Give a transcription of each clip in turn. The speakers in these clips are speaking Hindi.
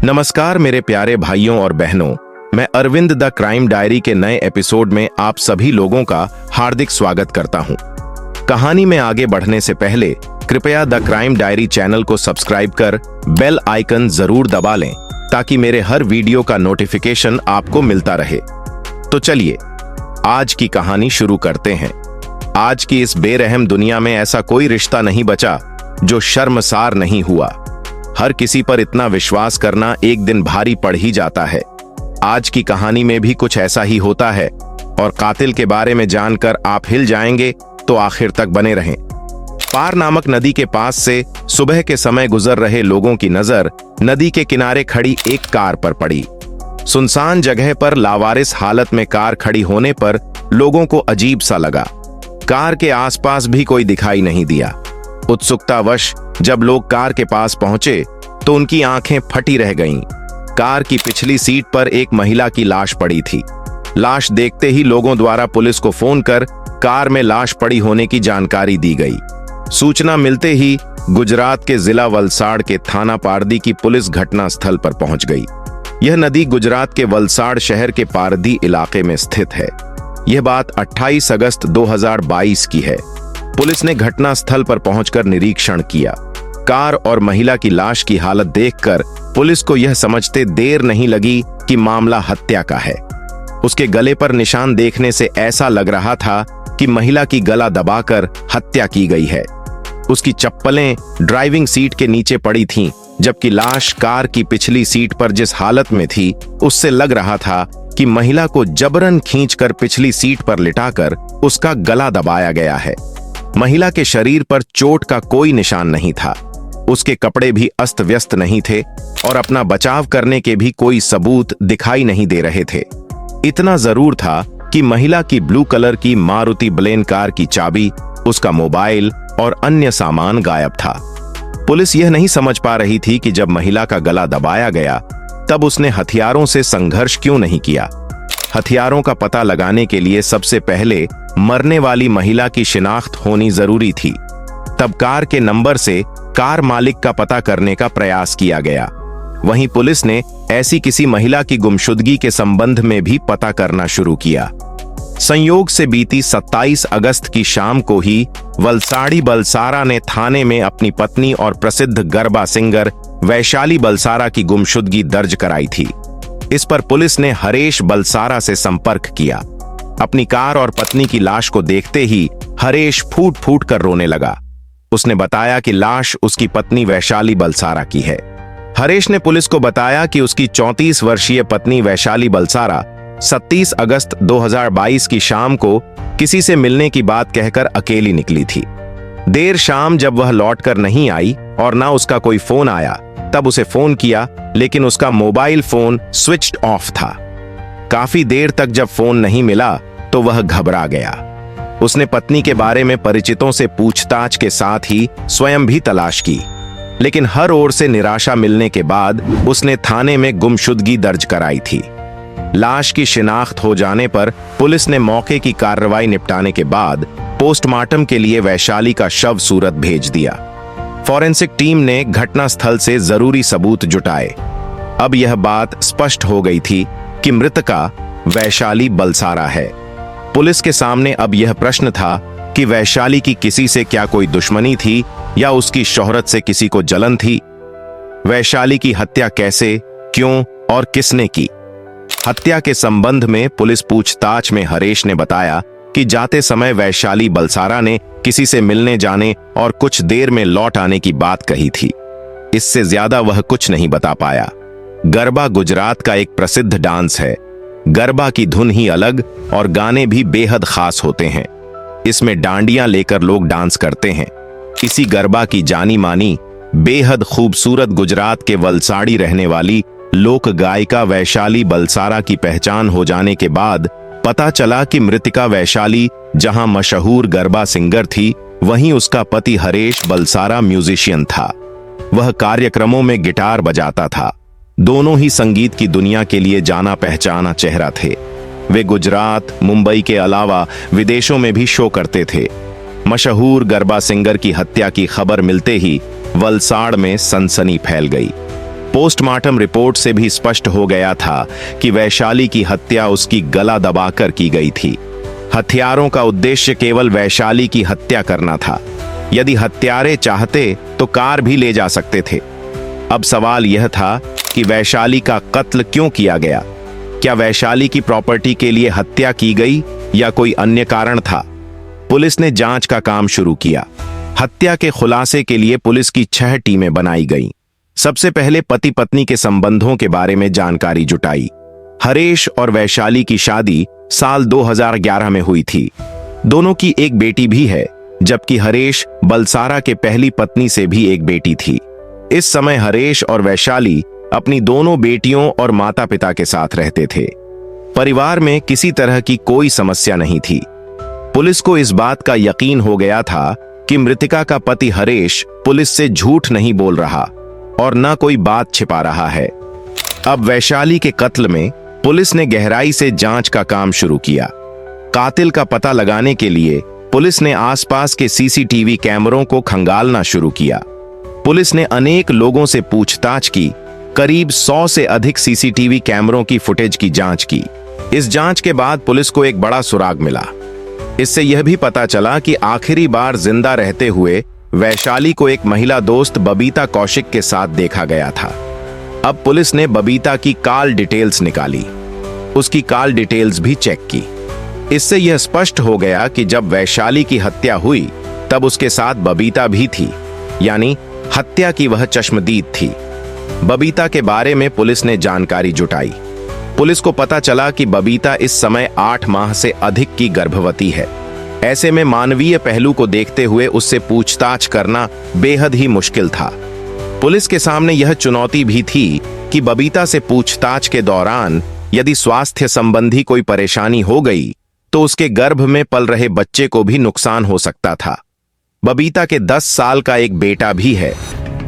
नमस्कार मेरे प्यारे भाइयों और बहनों, मैं अरविंद द क्राइम डायरी के नए एपिसोड में आप सभी लोगों का हार्दिक स्वागत करता हूं। कहानी में आगे बढ़ने से पहले कृपया द क्राइम डायरी चैनल को सब्सक्राइब कर बेल आइकन जरूर दबा लें ताकि मेरे हर वीडियो का नोटिफिकेशन आपको मिलता रहे। तो चलिए आज की कहानी शुरू करते हैं। आज की इस बेरहम दुनिया में ऐसा कोई रिश्ता नहीं बचा जो शर्मसार नहीं हुआ। हर किसी पर इतना विश्वास करना एक दिन भारी पड़ ही जाता है। आज की कहानी में भी कुछ ऐसा ही होता है और कातिल के बारे में जानकर आप हिल जाएंगे, तो आखिर तक बने रहें। पार नामक नदी के पास से सुबह के समय गुजर रहे लोगों की नजर नदी के किनारे खड़ी एक कार पर पड़ी। सुनसान जगह पर लावारिस हालत में कार खड़ी होने पर लोगों को अजीब सा लगा। कार के आसपास भी कोई दिखाई नहीं दिया। उत्सुकतावश जब लोग कार के पास पहुंचे तो उनकी आंखें फटी रह गईं। कार की पिछली सीट पर एक महिला की लाश पड़ी थी। लाश देखते ही लोगों द्वारा पुलिस को फोन कर कार में लाश पड़ी होने की जानकारी दी गई। सूचना मिलते ही गुजरात के जिला वलसाड़ के थाना पारदी की पुलिस घटना स्थल पर पहुंच गई। यह नदी गुजरात के वलसाड़ शहर के पारदी इलाके में स्थित है। यह बात 28 अगस्त 2022 की है। पुलिस ने घटना स्थल पर पहुंचकर निरीक्षण किया। कार और महिला की लाश की हालत देखकर पुलिस को यह समझते देर नहीं लगी कि मामला हत्या का है। उसके गले पर निशान देखने से ऐसा लग रहा था कि महिला की गला दबाकर हत्या की गई है। उसकी चप्पलें ड्राइविंग सीट के नीचे पड़ी थीं, जबकि लाश कार की पिछली सीट पर जिस हालत में थी उससे लग रहा था कि महिला को जबरन खींचकर पिछली सीट पर लिटाकर उसका गला दबाया गया है। महिला के शरीर पर चोट का कोई निशान नहीं था। उसके कपड़े भी अस्त व्यस्त नहीं थे और अपना बचाव करने के भी कोई सबूत दिखाई नहीं दे रहे थे। इतना जरूर था कि महिला की ब्लू कलर की मारुति ब्लेन कार की चाबी, उसका मोबाइल और अन्य सामान गायब था। पुलिस यह नहीं समझ पा रही थी कि जब महिला का गला दबाया गया तब उसने हथियारों से संघर्ष क्यों नहीं किया। हथियारों का पता लगाने के लिए सबसे पहले मरने वाली महिला की शिनाख्त होनी जरूरी थी। तब कार के नंबर से कार मालिक का पता करने का प्रयास किया गया। वहीं पुलिस ने ऐसी किसी महिला की गुमशुदगी के संबंध में भी पता करना शुरू किया। संयोग से बीती 27 अगस्त की शाम को ही वलसाड़ी बलसारा ने थाने में अपनी पत्नी और प्रसिद्ध गरबा सिंगर वैशाली बलसारा की गुमशुदगी दर्ज कराई थी। इस पर पुलिस ने हरेश बलसारा से संपर्क किया। अपनी कार और पत्नी की लाश को देखते ही हरेश फूट फूट कर रोने लगा। उसने बताया कि लाश उसकी पत्नी वैशाली बलसारा की है। हरेश ने पुलिस को बताया कि उसकी 34 वर्षीय पत्नी वैशाली बलसारा 27 अगस्त 2022 की शाम को किसी से मिलने की बात कहकर अकेली निकली थी। देर शाम जब वह लौटकर नहीं आई और ना उसका कोई फोन आया, तब उसे फोन किया, लेकिन उसका मोबाइल फोन स्विच्ड ऑफ था। काफी देर तक जब फोन नहीं मिला तो वह घबरा गया। उसने पत्नी के बारे में परिचितों से पूछताछ के साथ ही स्वयं भी तलाश की, लेकिन हर ओर से निराशा मिलने के बाद उसने थाने में गुमशुदगी दर्ज कराई थी। लाश की शिनाख्त हो जाने पर पुलिस ने मौके की कार्रवाई निपटाने के बाद पोस्टमार्टम के लिए वैशाली का शव सूरत भेज दिया। फॉरेंसिक टीम ने घटनास्थल से जरूरी सबूत जुटाए। अब यह बात स्पष्ट हो गई थी कि मृतका वैशाली बलसारा है। पुलिस के सामने अब यह प्रश्न था कि वैशाली की किसी से क्या कोई दुश्मनी थी या उसकी शोहरत से किसी को जलन थी। वैशाली की हत्या कैसे, क्यों और किसने की? हत्या के संबंध में पुलिस पूछताछ में हरेश ने बताया कि जाते समय वैशाली बलसारा ने किसी से मिलने जाने और कुछ देर में लौट आने की बात कही थी। इससे ज्यादा वह कुछ नहीं बता पाया। गरबा गुजरात का एक प्रसिद्ध डांस है। गरबा की धुन ही अलग और गाने भी बेहद खास होते हैं। इसमें डांडियां लेकर लोग डांस करते हैं। इसी गरबा की जानी मानी बेहद खूबसूरत गुजरात के वलसाड़ी रहने वाली लोक गायिका वैशाली बलसारा की पहचान हो जाने के बाद पता चला कि मृतिका वैशाली जहां मशहूर गरबा सिंगर थी, वहीं उसका पति हरेश बलसारा म्यूजिशियन था। वह कार्यक्रमों में गिटार बजाता था। दोनों ही संगीत की दुनिया के लिए जाना पहचाना चेहरा थे। वे गुजरात, मुंबई के अलावा विदेशों में भी शो करते थे। मशहूर गरबा सिंगर की हत्या की खबर मिलते ही वलसाड़ में सनसनी फैल गई। पोस्टमार्टम रिपोर्ट से भी स्पष्ट हो गया था कि वैशाली की हत्या उसकी गला दबाकर की गई थी। हथियारों का उद्देश्य केवल वैशाली की हत्या करना था। यदि हत्यारे चाहते तो कार भी ले जा सकते थे। अब सवाल यह था कि वैशाली का कत्ल क्यों किया गया? क्या वैशाली की प्रॉपर्टी के लिए हत्या की गई या कोई अन्य कारण था? पुलिस ने जांच का काम शुरू किया। हत्या के खुलासे के लिए पुलिस की 6 टीमें बनाई गईं। सबसे पहले पति पत्नी के संबंधों के बारे में जानकारी जुटाई। हरेश और वैशाली की शादी साल 2011 में हुई थी। दोनों की एक बेटी भी है, जबकि हरेश बलसारा के पहली पत्नी से भी एक बेटी थी। इस समय हरेश और वैशाली अपनी दोनों बेटियों और माता पिता के साथ रहते थे। परिवार में किसी तरह की कोई समस्या नहीं थी। पुलिस को इस बात का यकीन हो गया था कि मृतिका का पति हरेश पुलिस से झूठ नहीं बोल रहा और न कोई बात छिपा रहा है। अब वैशाली के कत्ल में पुलिस ने गहराई से जांच का काम शुरू किया। कातिल का पता लगाने के लिए पुलिस ने आसपास के सीसीटीवी कैमरों को खंगालना शुरू किया। पुलिस ने अनेक लोगों से पूछताछ की। करीब 100 से अधिक सीसीटीवी कैमरों की फुटेज की जांच की। इस जांच के बाद पुलिस को एक बड़ा सुराग मिला। इससे यह भी पता चला कि आखिरी बार जिंदा रहते हुए वैशाली को एक महिला दोस्त बबीता कौशिक के साथ देखा गया था। अब पुलिस ने बबीता की कॉल डिटेल्स निकाली। उसकी कॉल डिटेल्स भी चेक की। इससे यह स्पष्ट हो गया कि जब वैशाली की हत्या हुई तब उसके साथ बबीता भी थी, यानी हत्या की वह चश्मदीद थी। बबीता के बारे में पुलिस ने जानकारी जुटाई। पुलिस को पता चला कि बबीता इस समय 8 माह से अधिक की गर्भवती है। ऐसे में मानवीय पहलू को देखते हुए उससे पूछताछ करना बेहद ही मुश्किल था। पुलिस के सामने यह चुनौती भी थी कि बबीता से पूछताछ के दौरान यदि स्वास्थ्य संबंधी कोई परेशानी हो गई तो उसके गर्भ में पल रहे बच्चे को भी नुकसान हो सकता था। बबीता के 10 साल का एक बेटा भी है।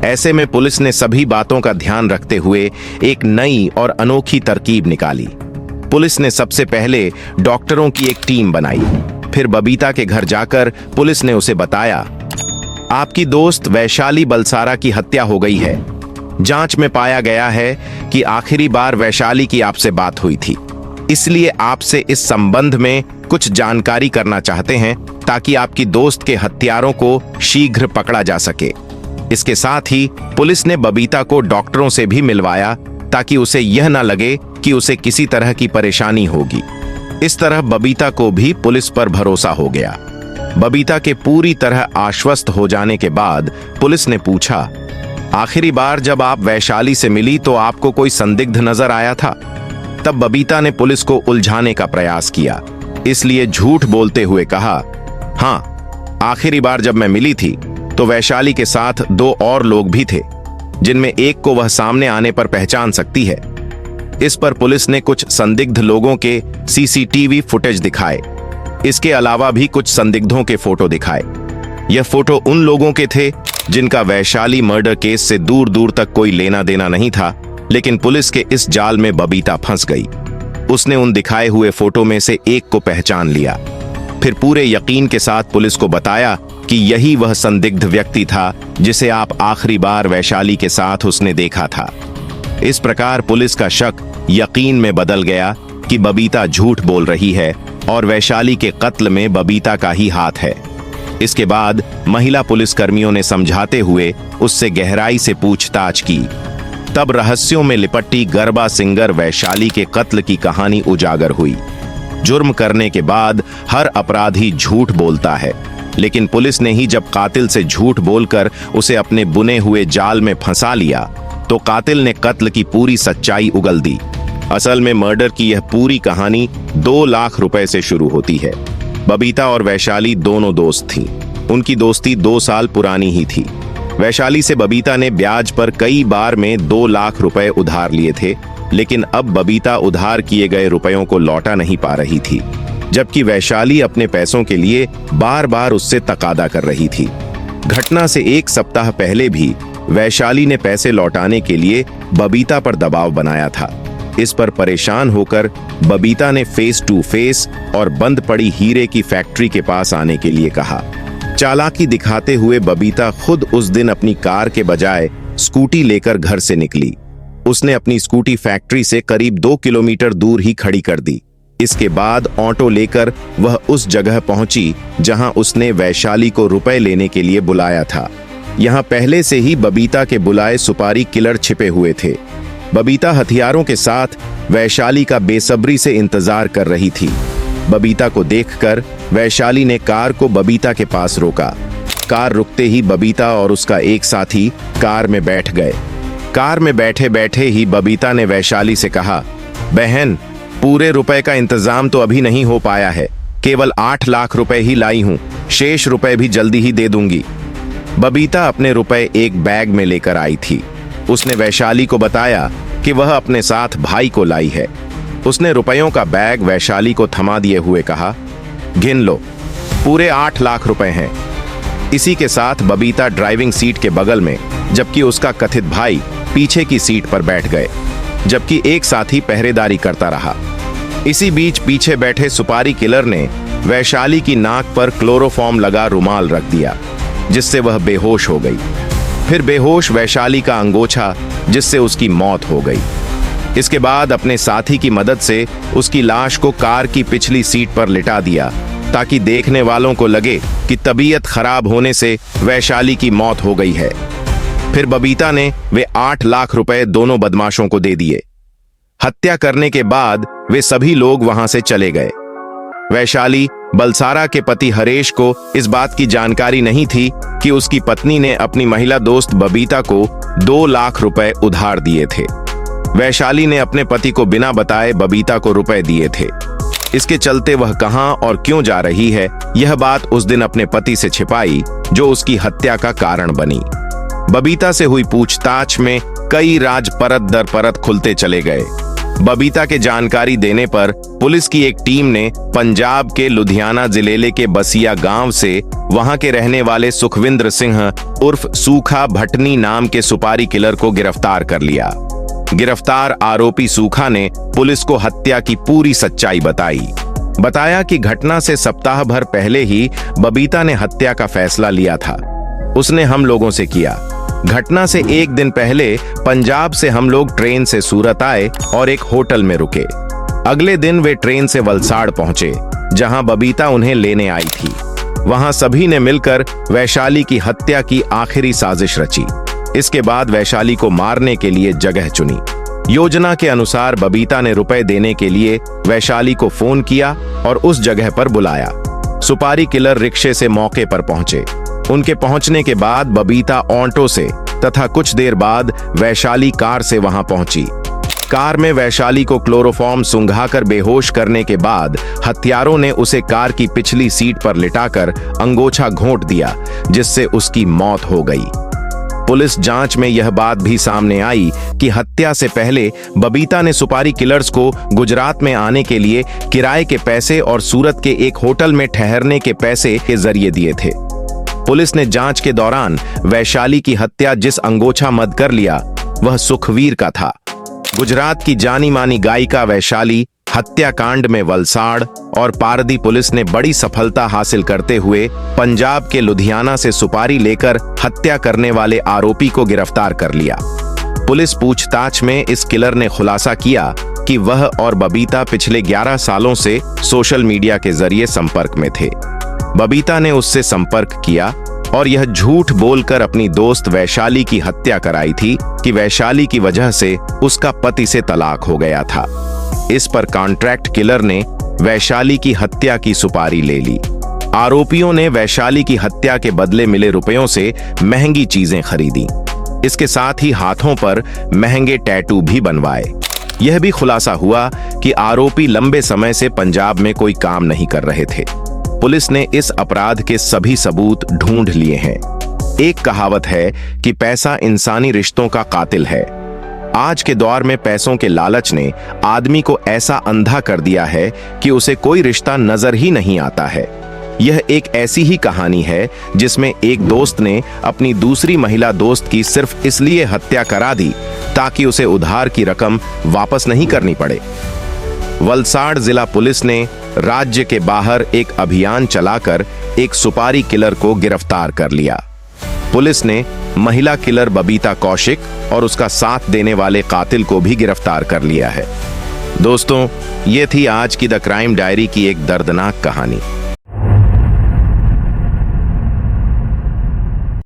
ऐसे में पुलिस ने सभी बातों का ध्यान रखते हुए एक नई और अनोखी तरकीब निकाली। पुलिस ने सबसे पहले डॉक्टरों की एक टीम बनाई। फिर बबीता के घर जाकर पुलिस ने उसे बताया, आपकी दोस्त वैशाली बलसारा की हत्या हो गई है। जांच में पाया गया है कि आखिरी बार वैशाली की आपसे बात हुई थी, इसलिए आपसे इस संबंध में कुछ जानकारी करना चाहते हैं ताकि आपकी दोस्त के हत्यारों को शीघ्र पकड़ा जा सके। इसके साथ ही पुलिस ने बबीता को डॉक्टरों से भी मिलवाया ताकि उसे यह न लगे कि उसे किसी तरह की परेशानी होगी। इस तरह बबीता को भी पुलिस पर भरोसा हो गया। बबीता के पूरी तरह आश्वस्त हो जाने के बाद पुलिस ने पूछा, आखिरी बार जब आप वैशाली से मिली तो आपको कोई संदिग्ध नजर आया था? तब बबीता ने पुलिस को उलझाने का प्रयास किया, इसलिए झूठ बोलते हुए कहा, हाँ, आखिरी बार जब मैं मिली थी तो वैशाली के साथ 2 और लोग भी थे, जिनमें एक को वह सामने आने पर पहचान सकती है। इस पर पुलिस ने कुछ संदिग्ध लोगों के सीसीटीवी फुटेज दिखाए। इसके अलावा भी कुछ संदिग्धों के फोटो दिखाए। यह फोटो उन लोगों के थे जिनका वैशाली मर्डर केस से दूर दूर तक कोई लेना देना नहीं था, लेकिन पुलिस के इस जाल में बबीता फंस गई। उसने उन दिखाए हुए फोटो में से एक को पहचान लिया। फिर पूरे यकीन के साथ पुलिस को बताया कि यही वह संदिग्ध व्यक्ति था जिसे आप आखिरी बार वैशाली के साथ उसने देखा था। इस प्रकार पुलिस का शक यकीन में बदल गया कि बबीता झूठ बोल रही है और वैशाली के कत्ल में बबीता का ही हाथ है। इसके बाद महिला पुलिसकर्मियों ने समझाते हुए उससे गहराई से पूछताछ की। तब रहस्यों में लिपटी गरबा सिंगर वैशाली के कत्ल की कहानी उजागर हुई। जुर्म करने के बाद हर अपराधी झूठ बोलता है, लेकिन पुलिस ने ही जब कातिल से झूठ बोलकर उसे अपने बुने हुए जाल में फंसा लिया तो कातिल ने कत्ल की पूरी सच्चाई उगल दी। असल में मर्डर की यह पूरी कहानी 2 लाख रुपए से शुरू होती है। बबीता और वैशाली दोनों दोस्त थीं। उनकी दोस्ती 2 साल पुरानी ही थी। वैशाली से बबीता ने ब्याज पर कई बार में 2 लाख रुपए उधार लिए थे, लेकिन अब बबीता उधार किए गए रुपयों को लौटा नहीं पा रही थी, जबकि वैशाली अपने पैसों के लिए बार बार उससे तकादा कर रही थी। घटना से 1 सप्ताह पहले भी वैशाली ने पैसे लौटाने के लिए बबीता पर दबाव बनाया था। इस पर परेशान होकर बबीता ने फेस टू फेस और बंद पड़ी हीरे की फैक्ट्री के पास आने के लिए कहा। चालाकी दिखाते हुए बबीता खुद उस दिन अपनी कार के बजाय स्कूटी लेकर घर से निकली। उसने अपनी स्कूटी फैक्ट्री से करीब 2 किलोमीटर दूर ही खड़ी कर दी। इसके बाद ऑटो लेकर वह उस जगह पहुंची जहां उसने वैशाली को रुपए लेने के लिए बुलाया था। यहां पहले से ही बबीता के बुलाए सुपारी किलर छिपे हुए थे। बबीता हथियारों के साथ वैशाली का बेसब्री से इंतजार कर रही थी। बबीता को देखकर वैशाली ने कार को बबीता के पास रोका। कार रुकते ही बबीता और उसका एक साथी कार में बैठ गए। कार में बैठे बैठे ही बबीता ने वैशाली से कहा, बहन, पूरे रुपए का इंतजाम तो अभी नहीं हो पाया है, केवल 8 लाख रुपए ही लाई हूं, शेष रुपए भी जल्दी ही दे दूंगी। बबीता अपने रुपए एक बैग में लेकर आई थी। उसने वैशाली को बताया कि वह अपने साथ भाई को लाई है। उसने रुपयों का बैग वैशाली को थमा दिए हुए कहा, गिन लो, पूरे 8 लाख रुपए हैं। इसी के साथ बबीता ड्राइविंग सीट के बगल में, जबकि उसका कथित भाई पीछे की सीट पर बैठ गए, जबकि एक साथी पहरेदारी करता रहा। इसी बीच पीछे बैठे सुपारी किलर ने वैशाली की नाक पर क्लोरोफॉर्म लगा रुमाल रख दिया, जिससे वह बेहोश हो गई। फिर बेहोश वैशाली का अंगोछा, जिससे उसकी मौत हो गई। इसके बाद अपने साथी की मदद से उसकी लाश को कार की पिछली सीट पर लिटा दिया, ताकि देखने वालों को लगे कि तबीयत खराब होने से वैशाली की मौत हो गई है। फिर बबीता ने वे 8 लाख रुपए दोनों बदमाशों को दे दिए। हत्या करने के बाद वे सभी लोग वहां से चले गए। वैशाली बलसारा के पति हरेश को इस बात की जानकारी नहीं थी कि उसकी पत्नी ने अपनी महिला दोस्त बबीता को 2 लाख रुपए उधार दिए थे। वैशाली ने अपने पति को बिना बताए बबीता को रुपए दिए थे। इसके चलते वह कहां और क्यों जा रही है, यह बात उस दिन अपने पति से छिपाई, जो उसकी हत्या का कारण बनी। बबीता से हुई पूछताछ में कई राज परत दर परत खुलते चले गए। बबीता के जानकारी देने पर पुलिस की एक टीम ने पंजाब के लुधियाना जिले के बसिया गांव से वहां के रहने वाले सुखविंद्र सिंह उर्फ सूखा भटनी नाम के सुपारी किलर को गिरफ्तार कर लिया। गिरफ्तार आरोपी सूखा ने पुलिस को हत्या की पूरी सच्चाई बताया कि घटना से सप्ताह भर पहले ही बबीता ने हत्या का फैसला लिया था। उसने हम लोगों से किया। घटना से एक दिन पहले पंजाब से हम लोग ट्रेन से सूरत आए और एक होटल में रुके। अगले दिन वे ट्रेन से वलसाड़ पहुंचे, जहां बबीता उन्हें लेने आई थी। वहां सभी ने मिलकर वैशाली की हत्या की आखिरी साजिश रची। इसके बाद वैशाली को मारने के लिए जगह चुनी। योजना के अनुसार बबीता ने रुपए देने के लिए वैशाली को फोन किया और उस जगह पर बुलाया। सुपारी किलर रिक्शे से मौके पर पहुंचे। उनके पहुंचने के बाद बबीता ऑटो से तथा कुछ देर बाद वैशाली कार से वहां पहुंची। कार में वैशाली को क्लोरोफॉर्म सुंघाकर बेहोश करने के बाद हत्यारों ने उसे कार की पिछली सीट पर लिटाकर अंगोछा घोंट दिया, जिससे उसकी मौत हो गई। पुलिस जांच में यह बात भी सामने आई कि हत्या से पहले बबीता ने सुपारी किलर्स को गुजरात में आने के लिए किराए के पैसे और सूरत के एक होटल में ठहरने के पैसे के जरिए दिए थे। पुलिस ने जांच के दौरान वैशाली की हत्या जिस अंगोछा मद कर लिया, वह सुखवीर का था। गुजरात की जानी मानी गायिका वैशाली हत्याकांड में वलसाड़ और पारदी पुलिस ने बड़ी सफलता हासिल करते हुए पंजाब के लुधियाना से सुपारी लेकर हत्या करने वाले आरोपी को गिरफ्तार कर लिया। पुलिस पूछताछ में इस किलर ने खुलासा किया कि वह और बबीता पिछले 11 सालों से सोशल मीडिया के जरिए संपर्क में थे। बबीता ने उससे संपर्क किया और यह झूठ बोलकर अपनी दोस्त वैशाली की हत्या कराई थी कि वैशाली की वजह से उसका पति से तलाक हो गया था। इस पर कॉन्ट्रैक्ट किलर ने वैशाली की हत्या की सुपारी ले ली। आरोपियों ने वैशाली की हत्या के बदले मिले रुपयों से महंगी चीजें खरीदी। इसके साथ ही हाथों पर महंगे टैटू भी बनवाए। यह भी खुलासा हुआ कि आरोपी लंबे समय से पंजाब में कोई काम नहीं कर रहे थे। पुलिस ने इस अपराध के सभी सबूत ढूंढ लिए हैं। एक कहावत है कि पैसा इंसानी रिश्तों का कातिल है। आज के दौर में पैसों के लालच ने आदमी को ऐसा अंधा कर दिया है कि उसे कोई रिश्ता नजर ही नहीं आता है। यह एक ऐसी ही कहानी है जिसमें एक दोस्त ने अपनी दूसरी महिला दोस्त की सिर्फ इसलिए हत्या करा दी ताकि उसे उधार की रकम वापस नहीं करनी पड़े। वलसाड़ जिला पुलिस ने राज्य के बाहर एक अभियान चलाकर एक सुपारी किलर को गिरफ्तार कर लिया। पुलिस ने महिला किलर बबीता कौशिक और उसका साथ देने वाले कातिल को भी गिरफ्तार कर लिया है। दोस्तों, ये थी आज की द क्राइम डायरी की एक दर्दनाक कहानी।